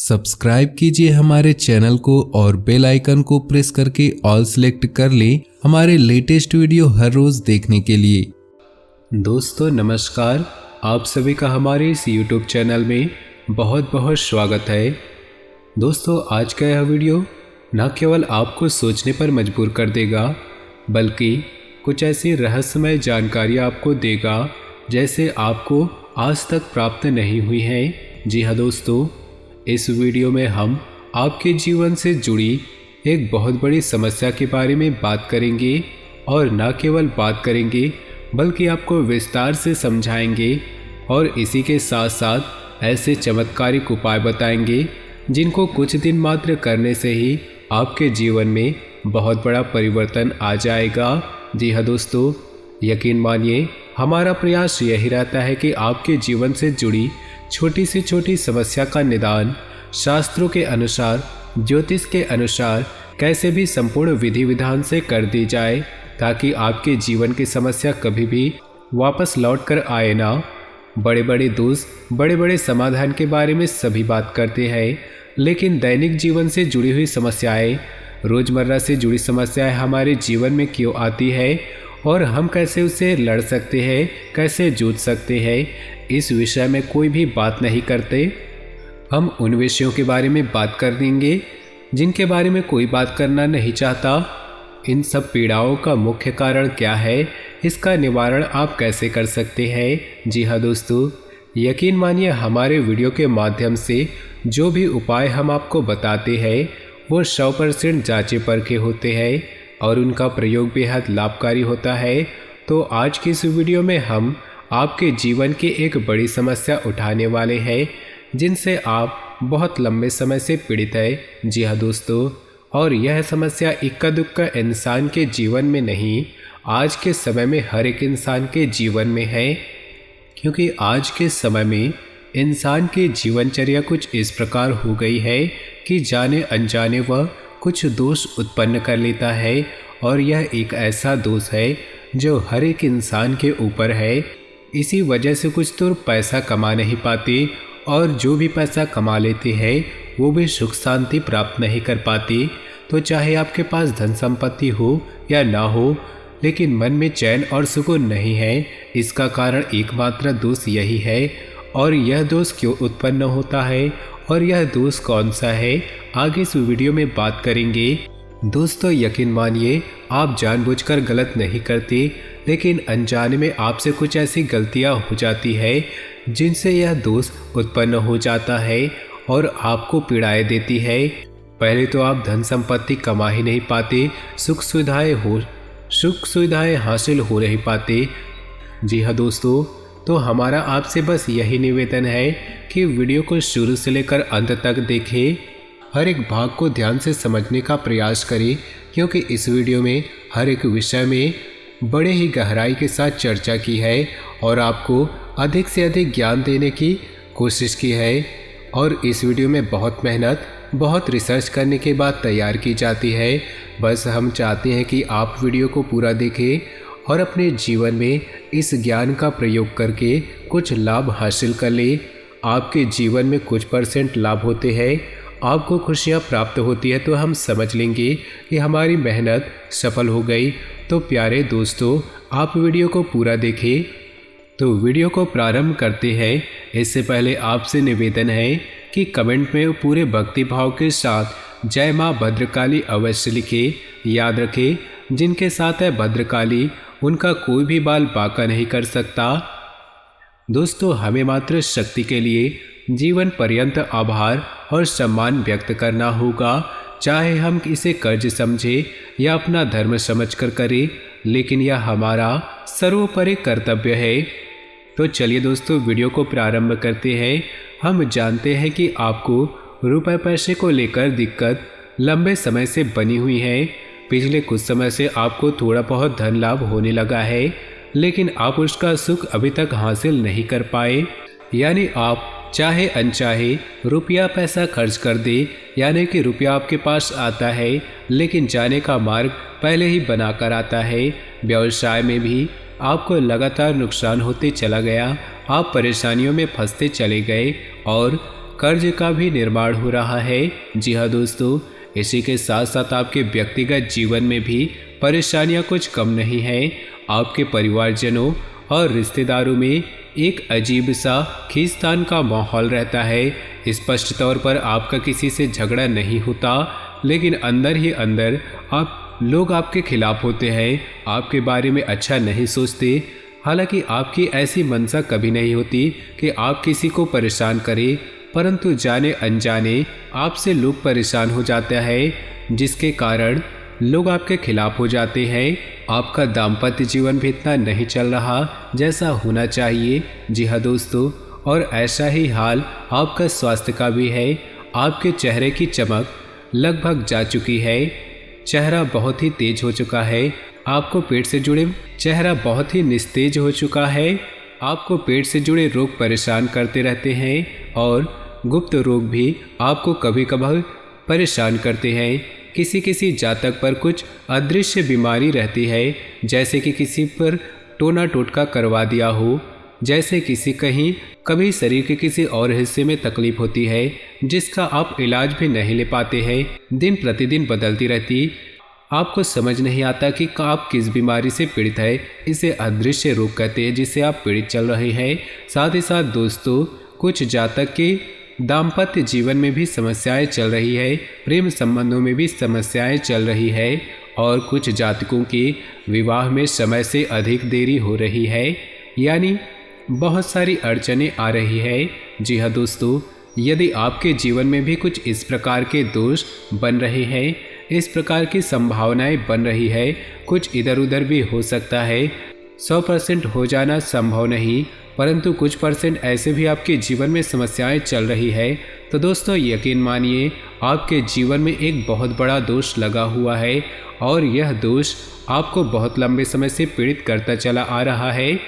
Subscribe कीजिए हमारे channel को और बेल आइकन को प्रेस करके ऑल सेलेक्ट कर लें हमारे लेटेस्ट वीडियो हर रोज देखने के लिए। दोस्तों नमस्कार, आप सभी का हमारे इस YouTube चैनल में बहुत बहुत स्वागत है। दोस्तों आज का यह वीडियो न केवल आपको सोचने पर मजबूर कर देगा बल्कि कुछ ऐसी रहस्यमय जानकारी आपको देगा जैसे आपको आज तक प्राप्त नहीं हुई है। जी हाँ दोस्तों, इस वीडियो में हम आपके जीवन से जुड़ी एक बहुत बड़ी समस्या के बारे में बात करेंगे और न केवल बात करेंगे बल्कि आपको विस्तार से समझाएंगे और इसी के साथ साथ ऐसे चमत्कारिक उपाय बताएंगे जिनको कुछ दिन मात्र करने से ही आपके जीवन में बहुत बड़ा परिवर्तन आ जाएगा। जी हाँ दोस्तों, यकीन मानिए हमारा प्रयास यही रहता है कि आपके जीवन से जुड़ी छोटी से छोटी समस्या का निदान शास्त्रों के अनुसार, ज्योतिष के अनुसार कैसे भी संपूर्ण विधि विधान से कर दी जाए ताकि आपके जीवन की समस्या कभी भी वापस लौट कर आए ना। बड़े बड़े दोस्त बड़े बड़े समाधान के बारे में सभी बात करते हैं, लेकिन दैनिक जीवन से जुड़ी हुई समस्याएं, रोजमर्रा से जुड़ी समस्याएं हमारे जीवन में क्यों आती है और हम कैसे उससे लड़ सकते हैं, कैसे जूझ सकते हैं, इस विषय में कोई भी बात नहीं करते। हम उन विषयों के बारे में बात कर देंगे जिनके बारे में कोई बात करना नहीं चाहता। इन सब पीड़ाओं का मुख्य कारण क्या है, इसका निवारण आप कैसे कर सकते हैं। जी हाँ दोस्तों, यकीन मानिए हमारे वीडियो के माध्यम से जो भी उपाय हम आपको बताते हैं वो 100% जांचे परखे होते हैं और उनका प्रयोग बेहद लाभकारी होता है। तो आज की इस वीडियो में हम आपके जीवन की एक बड़ी समस्या उठाने वाले हैं जिनसे आप बहुत लंबे समय से पीड़ित हैं। जी हाँ दोस्तों, और यह समस्या इक्का दुक्का इंसान के जीवन में नहीं, आज के समय में हर एक इंसान के जीवन में है, क्योंकि आज के समय में इंसान की जीवनचर्या कुछ इस प्रकार हो गई है कि जाने अनजाने वह कुछ दोष उत्पन्न कर लेता है और यह एक ऐसा दोष है जो हर एक इंसान के ऊपर है। इसी वजह से कुछ तो पैसा कमा नहीं पाते और जो भी पैसा कमा लेते हैं वो भी सुख शांति प्राप्त नहीं कर पाते। तो चाहे आपके पास धन संपत्ति हो या ना हो, लेकिन मन में चैन और सुकून नहीं है। इसका कारण एकमात्र दोष यही है। और यह दोष क्यों उत्पन्न होता है और यह दोष कौन सा है, आगे इस वीडियो में बात करेंगे। दोस्तों यकीन मानिए आप जानबूझकर गलत नहीं करते, लेकिन अनजाने में आपसे कुछ ऐसी गलतियां हो जाती है जिनसे यह दोष उत्पन्न हो जाता है और आपको पीड़ाएं देती है। पहले तो आप धन संपत्ति कमा ही नहीं पाते, सुख सुविधाएं हासिल हो नहीं पाते। जी हाँ दोस्तों, तो हमारा आपसे बस यही निवेदन है कि वीडियो को शुरू से लेकर अंत तक देखें, हर एक भाग को ध्यान से समझने का प्रयास करें, क्योंकि इस वीडियो में हर एक विषय में बड़े ही गहराई के साथ चर्चा की है और आपको अधिक से अधिक ज्ञान देने की कोशिश की है। और इस वीडियो में बहुत मेहनत, बहुत रिसर्च करने के बाद तैयार की जाती है। बस हम चाहते हैं कि आप वीडियो को पूरा देखें और अपने जीवन में इस ज्ञान का प्रयोग करके कुछ लाभ हासिल कर लें। आपके जीवन में कुछ % लाभ होते हैं, आपको खुशियाँ प्राप्त होती है तो हम समझ लेंगे कि हमारी मेहनत सफल हो गई। तो प्यारे दोस्तों, आप वीडियो को पूरा देखें। तो वीडियो को प्रारंभ करते हैं। इससे पहले आपसे निवेदन है कि कमेंट में पूरे भक्ति भाव के साथ जय माँ भद्रकाली अवश्य लिखें। याद रखें, जिनके साथ है भद्रकाली उनका कोई भी बाल बांका नहीं कर सकता। दोस्तों हमें मात्र शक्ति के लिए जीवन पर्यंत आभार और सम्मान व्यक्त करना होगा, चाहे हम इसे कर्ज समझे या अपना धर्म समझकर करें, लेकिन यह हमारा सर्वोपरि कर्तव्य है। तो चलिए दोस्तों वीडियो को प्रारंभ करते हैं। हम जानते हैं कि आपको रुपए पैसे को लेकर दिक्कत लंबे समय से बनी हुई है। पिछले कुछ समय से आपको थोड़ा बहुत धन लाभ होने लगा है, लेकिन आप उसका सुख अभी तक हासिल नहीं कर पाए। यानी आप चाहे अनचाहे रुपया पैसा खर्च कर दे, यानी कि रुपया आपके पास आता है लेकिन जाने का मार्ग पहले ही बनाकर आता है। व्यवसाय में भी आपको लगातार नुकसान होते चला गया, आप परेशानियों में फंसते चले गए और कर्ज का भी निर्माण हो रहा है। जी हाँ दोस्तों, इसी के साथ साथ आपके व्यक्तिगत जीवन में भी परेशानियां कुछ कम नहीं हैं। आपके परिवारजनों और रिश्तेदारों में एक अजीब सा खींचतान का माहौल रहता है। स्पष्ट तौर पर आपका किसी से झगड़ा नहीं होता, लेकिन अंदर ही अंदर लोग आपके खिलाफ होते हैं, आपके बारे में अच्छा नहीं सोचते। हालांकि आपकी ऐसी मंशा कभी नहीं होती कि आप किसी को परेशान करें, परंतु जाने अनजाने आपसे लोग परेशान हो जाते हैं, जिसके कारण लोग आपके खिलाफ हो जाते हैं। आपका दाम्पत्य जीवन भी इतना नहीं चल रहा जैसा होना चाहिए। जी हाँ दोस्तों, और ऐसा ही हाल आपका स्वास्थ्य का भी है। आपके चेहरे की चमक लगभग जा चुकी है, चेहरा बहुत ही तेज हो चुका है। आपको पेट से जुड़े चेहरा बहुत ही निस्तेज हो चुका है। आपको पेट से जुड़े रोग परेशान करते रहते हैं और गुप्त रोग भी आपको कभी कभार परेशान करते हैं। किसी किसी जातक पर कुछ अदृश्य बीमारी रहती है, जैसे कि किसी पर टोना टोटका करवा दिया हो, जैसे किसी कहीं कभी शरीर के किसी और हिस्से में तकलीफ होती है जिसका आप इलाज भी नहीं ले पाते हैं। दिन प्रतिदिन बदलती रहती, आपको समझ नहीं आता कि आप किस बीमारी से पीड़ित है। इसे अदृश्य रोग कहते हैं जिससे आप पीड़ित चल रहे हैं। साथ ही साथ दोस्तों, कुछ जातक के दाम्पत्य जीवन में भी समस्याएं चल रही है, प्रेम संबंधों में भी समस्याएं चल रही है और कुछ जातकों के विवाह में समय से अधिक देरी हो रही है, यानी बहुत सारी अड़चनें आ रही है। जी हाँ दोस्तों, यदि आपके जीवन में भी कुछ इस प्रकार के दोष बन रहे हैं, इस प्रकार की संभावनाएं बन रही है, कुछ इधर उधर भी हो सकता है। 100% हो जाना संभव नहीं, परंतु कुछ % ऐसे भी आपके जीवन में समस्याएं चल रही है, तो दोस्तों यकीन मानिए आपके जीवन में एक बहुत बड़ा दोष लगा हुआ है और यह दोष आपको बहुत लंबे समय से पीड़ित करता चला आ रहा है।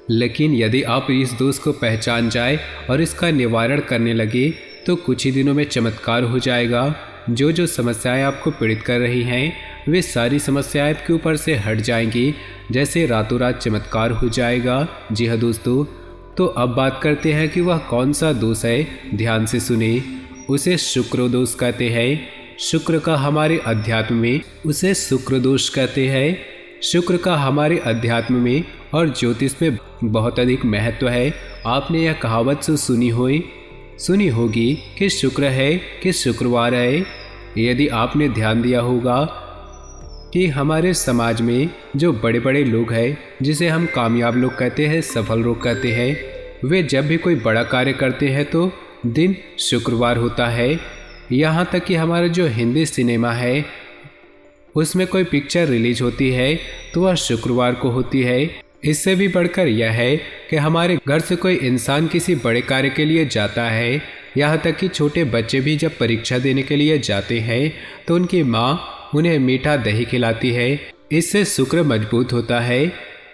लेकिन यदि आप इस दोष को पहचान जाए और इसका निवारण करने लगे तो कुछ ही दिनों में चमत्कार हो जाएगा। जो समस्याएं आपको पीड़ित कर रही हैं, वे सारी समस्याएं आपके ऊपर से हट जाएंगी, जैसे रातों रात चमत्कार हो जाएगा। जी हाँ दोस्तों, तो अब बात करते हैं कि वह कौन सा दोष है। ध्यान से सुने, उसे शुक्र दोष कहते हैं। शुक्र का हमारे अध्यात्म में उसे शुक्र दोष कहते हैं। शुक्र का हमारे अध्यात्म में और ज्योतिष में बहुत अधिक महत्व है। आपने यह कहावत सुनी होगी कि शुक्र है कि शुक्रवार है। यदि आपने ध्यान दिया होगा कि हमारे समाज में जो बड़े बड़े लोग हैं, जिसे हम कामयाब लोग कहते हैं, सफल लोग कहते हैं, वे जब भी कोई बड़ा कार्य करते हैं तो दिन शुक्रवार होता है। यहाँ तक कि हमारा जो हिंदी सिनेमा है, उसमें कोई पिक्चर रिलीज होती है तो वह शुक्रवार को होती है। इससे भी बढ़कर यह है कि हमारे घर से कोई इंसान किसी बड़े कार्य के लिए जाता है, यहाँ तक कि छोटे बच्चे भी जब परीक्षा देने के लिए जाते हैं तो उनकी माँ उन्हें मीठा दही खिलाती है। इससे शुक्र मजबूत होता है।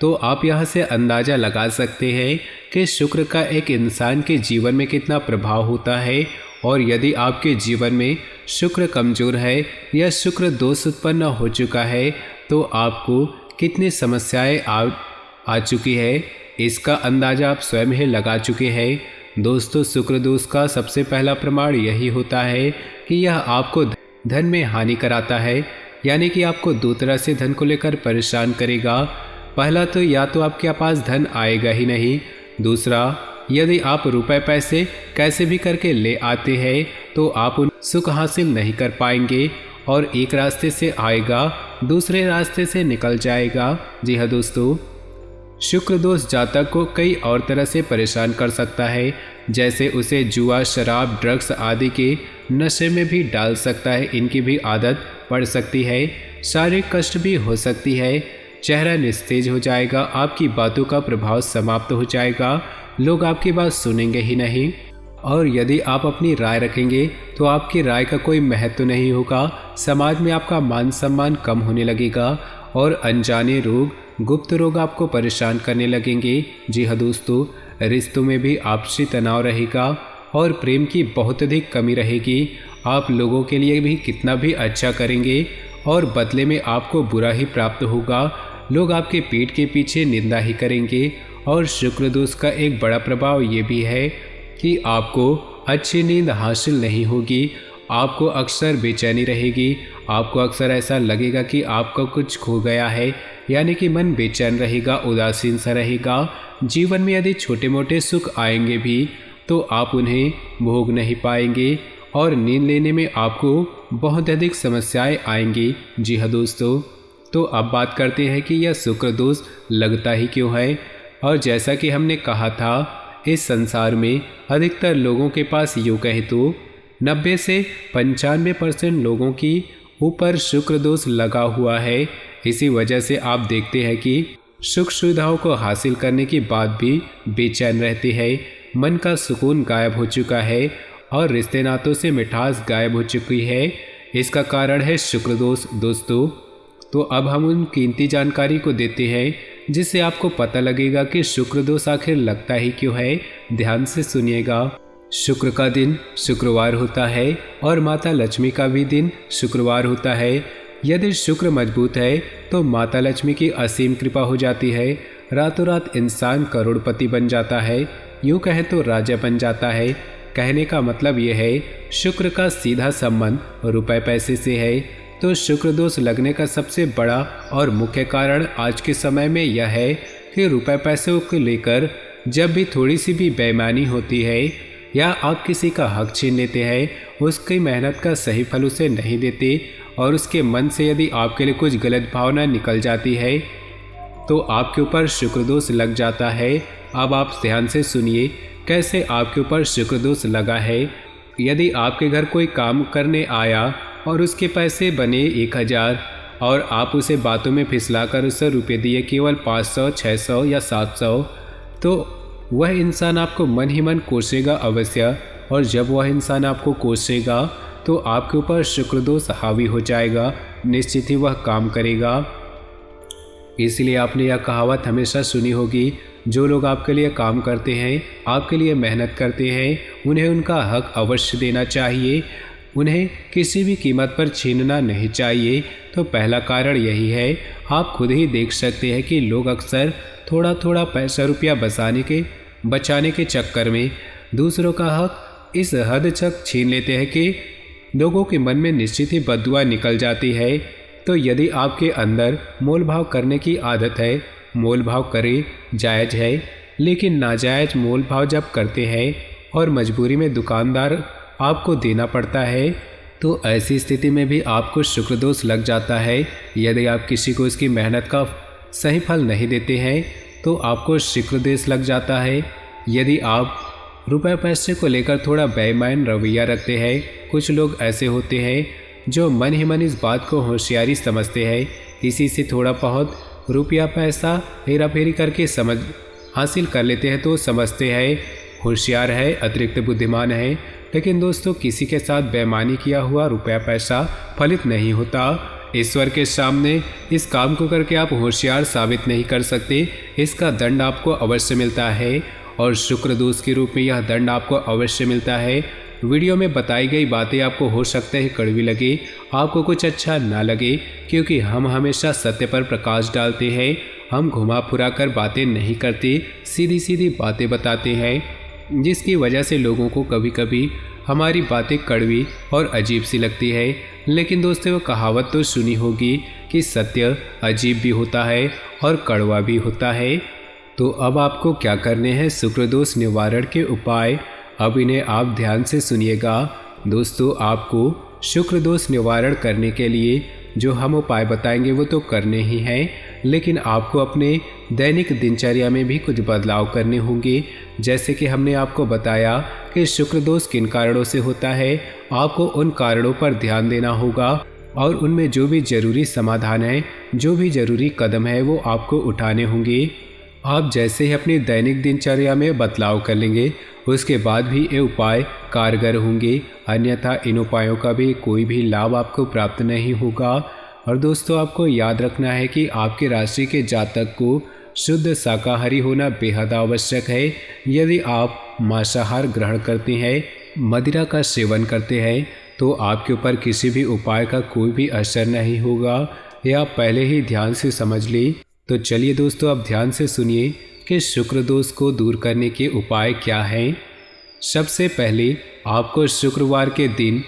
तो आप यहाँ से अंदाज़ा लगा सकते हैं कि शुक्र का एक इंसान के जीवन में कितना प्रभाव होता है। और यदि आपके जीवन में शुक्र कमज़ोर है या शुक्र दोष उत्पन्न हो चुका है तो आपको कितनी समस्याएं आ चुकी है, इसका अंदाज़ा आप स्वयं ही लगा चुके हैं। दोस्तों, शुक्र दोष का सबसे पहला प्रमाण यही होता है कि यह आपको धन में हानि कराता है, यानी कि आपको दो तरह से धन को लेकर परेशान करेगा। पहला तो या तो आपके पास धन आएगा ही नहीं, दूसरा यदि आप रुपए पैसे कैसे भी करके ले आते हैं तो आप उन सुख हासिल नहीं कर पाएंगे और एक रास्ते से आएगा दूसरे रास्ते से निकल जाएगा। जी हाँ दोस्तों, शुक्र दोष जातक को कई और तरह से परेशान कर सकता है, जैसे उसे जुआ, शराब, ड्रग्स आदि के नशे में भी डाल सकता है। इनकी भी आदत पड़ सकती है। शारीरिक कष्ट भी हो सकती है। चेहरा निस्तेज हो जाएगा। आपकी बातों का प्रभाव समाप्त हो जाएगा। लोग आपकी बात सुनेंगे ही नहीं और यदि आप अपनी राय रखेंगे तो आपकी राय का कोई महत्व नहीं होगा। समाज में आपका मान सम्मान कम होने लगेगा और अनजाने रोग, गुप्त रोग आपको परेशान करने लगेंगे। जी हाँ दोस्तों, रिश्तों में भी आपसी तनाव रहेगा और प्रेम की बहुत अधिक कमी रहेगी। आप लोगों के लिए भी कितना भी अच्छा करेंगे और बदले में आपको बुरा ही प्राप्त होगा। लोग आपके पीठ के पीछे निंदा ही करेंगे। और शुक्र दोष का एक बड़ा प्रभाव ये भी है कि आपको अच्छी नींद हासिल नहीं होगी, आपको अक्सर बेचैनी रहेगी, आपको अक्सर ऐसा लगेगा कि आपका कुछ खो गया है, यानी कि मन बेचैन रहेगा, उदासीन सा रहेगा। जीवन में यदि छोटे मोटे सुख आएंगे भी तो आप उन्हें भोग नहीं पाएंगे और नींद लेने में आपको बहुत अधिक समस्याएं आएंगी। जी हाँ दोस्तों, तो अब बात करते हैं कि यह शुक्र दोष लगता ही क्यों है। और जैसा कि हमने कहा था, इस संसार में अधिकतर लोगों के पास यूँ कहे तो 90 से 95% लोगों की ऊपर शुक्र दोष लगा हुआ है। इसी वजह से आप देखते हैं कि सुख सुविधाओं को हासिल करने के बाद भी बेचैन रहते हैं, मन का सुकून गायब हो चुका है और रिश्ते नातों से मिठास गायब हो चुकी है। इसका कारण है शुक्र दोष दोस्तों। तो अब हम उन कीमती जानकारी को देते हैं जिससे आपको पता लगेगा कि शुक्र दोष आखिर लगता ही क्यों है। ध्यान से सुनिएगा। शुक्र का दिन शुक्रवार होता है और माता लक्ष्मी का भी दिन शुक्रवार होता है। यदि शुक्र मजबूत है तो माता लक्ष्मी की असीम कृपा हो जाती है। रातों रात इंसान करोड़पति बन जाता है, यूँ कहे तो राजा बन जाता है। कहने का मतलब यह है, शुक्र का सीधा संबंध रुपए पैसे से है। तो शुक्र दोष लगने का सबसे बड़ा और मुख्य कारण आज के समय में यह है कि रुपए पैसों को लेकर जब भी थोड़ी सी भी बेईमानी होती है या आप किसी का हक छीन लेते हैं, उसकी मेहनत का सही फल उसे नहीं देते और उसके मन से यदि आपके लिए कुछ गलत भावना निकल जाती है तो आपके ऊपर शुक्र दोष लग जाता है। अब आप ध्यान से सुनिए कैसे आपके ऊपर शुक्र दोष लगा है। यदि आपके घर कोई काम करने आया और उसके पैसे बने 1000 और आप उसे बातों में फिसलाकर उससे रुपये दिए केवल 500, 600 या 700, तो वह इंसान आपको मन ही मन कोसेगा अवश्य। और जब वह इंसान आपको कोसेगा तो आपके ऊपर शुक्र दोष हावी हो जाएगा, निश्चित ही वह काम करेगा। इसलिए आपने यह कहावत हमेशा सुनी होगी, जो लोग आपके लिए काम करते हैं, आपके लिए मेहनत करते हैं, उन्हें उनका हक अवश्य देना चाहिए, उन्हें किसी भी कीमत पर छीनना नहीं चाहिए। तो पहला कारण यही है। आप खुद ही देख सकते हैं कि लोग अक्सर थोड़ा थोड़ा पैसा रुपया बचाने के चक्कर में दूसरों का हक इस हद तक छीन लेते हैं कि लोगों के मन में निश्चित ही बददुआ निकल जाती है। तो यदि आपके अंदर मोल भाव करने की आदत है, मोल भाव करें, जायज़ है, लेकिन नाजायज मोल भाव जब करते हैं और मजबूरी में दुकानदार आपको देना पड़ता है तो ऐसी स्थिति में भी आपको शुक्र दोष लग जाता है। यदि आप किसी को इसकी मेहनत का सही फल नहीं देते हैं तो आपको शुक्र दोष लग जाता है। यदि आप रुपए पैसे को लेकर थोड़ा बेईमान रवैया रखते हैं, कुछ लोग ऐसे होते हैं जो मन ही मन इस बात को होशियारी समझते हैं, किसी से थोड़ा बहुत रुपया पैसा हेरा फेरी करके समझ हासिल कर लेते हैं तो समझते हैं होशियार है, अतिरिक्त बुद्धिमान है। लेकिन दोस्तों, किसी के साथ बेईमानी किया हुआ रुपया पैसा फलित नहीं होता। ईश्वर के सामने इस काम को करके आप होशियार साबित नहीं कर सकते, इसका दंड आपको अवश्य मिलता है और शुक्र दोष के रूप में यह दंड आपको अवश्य मिलता है। वीडियो में बताई गई बातें आपको हो सकता है कड़वी लगे, आपको कुछ अच्छा ना लगे, क्योंकि हम हमेशा सत्य पर प्रकाश डालते हैं। हम घुमा फुरा कर बातें नहीं करते, सीधी सीधी बातें बताते हैं, जिसकी वजह से लोगों को कभी कभी हमारी बातें कड़वी और अजीब सी लगती है। लेकिन दोस्तों, वो कहावत तो सुनी होगी कि सत्य अजीब भी होता है और कड़वा भी होता है। तो अब आपको क्या करने हैं शुक्र दोष निवारण के उपाय, अब इन्हें आप ध्यान से सुनिएगा। दोस्तों, आपको शुक्र दोष निवारण करने के लिए जो हम उपाय बताएंगे वो तो करने ही हैं, लेकिन आपको अपने दैनिक दिनचर्या में भी कुछ बदलाव करने होंगे। जैसे कि हमने आपको बताया कि शुक्र दोष किन कारणों से होता है, आपको उन कारणों पर ध्यान देना होगा और उनमें जो भी जरूरी समाधान है, जो भी जरूरी कदम है वो आपको उठाने होंगे। आप जैसे ही अपनी दैनिक दिनचर्या में बदलाव कर लेंगे, उसके बाद भी ये उपाय कारगर होंगे, अन्यथा इन उपायों का भी कोई भी लाभ आपको प्राप्त नहीं होगा। और दोस्तों, आपको याद रखना है कि आपके राशि के जातक को शुद्ध शाकाहारी होना बेहद आवश्यक है। यदि आप मांसाहार ग्रहण करते हैं, मदिरा का सेवन करते हैं, तो आपके ऊपर किसी भी उपाय का कोई भी असर नहीं होगा। यह आप पहले ही ध्यान से समझ ली। तो चलिए दोस्तों, अब ध्यान से सुनिए कि शुक्र दोष को दूर करने के उपाय क्या हैं। सबसे पहले आपको शुक्रवार के दिन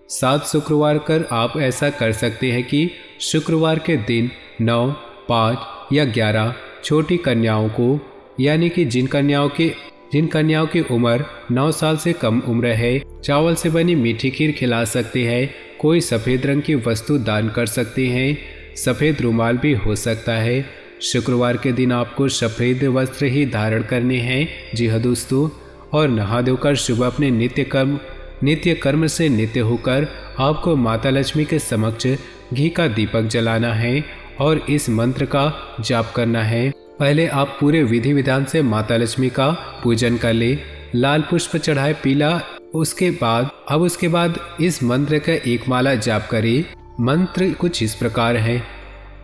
7 शुक्रवार कर आप ऐसा कर सकते हैं कि शुक्रवार के दिन 9, 5 या 11 छोटी कन्याओं को, यानी कि जिन कन्याओं की उम्र 9 साल से कम उम्र है, चावल से बनी मीठी खीर खिला सकते हैं। कोई सफ़ेद रंग की वस्तु दान कर सकते हैं। सफ़ेद रुमाल भी हो सकता है। शुक्रवार के दिन आपको सफ़ेद वस्त्र ही धारण करने हैं। जी हाँ दोस्तों, और नहा धोकर सुबह अपने नित्य कर्म से नित्य होकर आपको माता लक्ष्मी के समक्ष घी का दीपक जलाना है और इस मंत्र का जाप करना है। पहले आप पूरे विधि विधान से माता लक्ष्मी का पूजन कर ले, लाल पुष्प चढ़ाए पीला। उसके बाद इस मंत्र का एक माला जाप करें। मंत्र कुछ इस प्रकार है।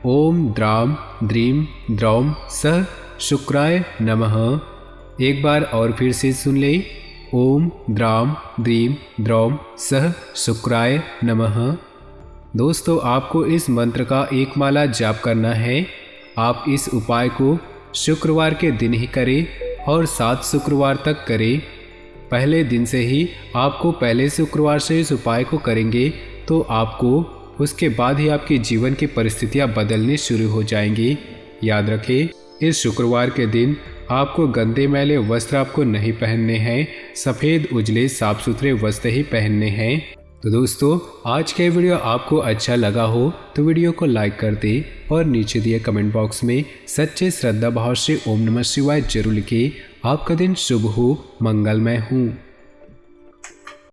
ओम द्राम द्रीम द्रौम सह शुक्राय नमः। एक बार और फिर से सुन ले। ओम द्राम द्रीम द्रौम सह शुक्राय नमः। दोस्तों, आपको इस मंत्र का एक माला जाप करना है। आप इस उपाय को शुक्रवार के दिन ही करें और 7 शुक्रवार तक करें। पहले दिन से ही आपको पहले शुक्रवार से इस उपाय को करेंगे तो आपको उसके बाद ही आपके जीवन की परिस्थितियां बदलनी शुरू हो जाएंगी। याद रखें, इस शुक्रवार के दिन आपको गंदे मैले वस्त्र आपको नहीं पहनने हैं। सफ़ेद उजले साफ सुथरे वस्त्र ही पहनने हैं। तो दोस्तों, आज का वीडियो आपको अच्छा लगा हो तो वीडियो को लाइक कर दे और नीचे दिए कमेंट बॉक्स में सच्चे श्रद्धा भाव से ओम नमः शिवाय जरूर लिखें। आपका दिन शुभ हो, मंगलमय हो।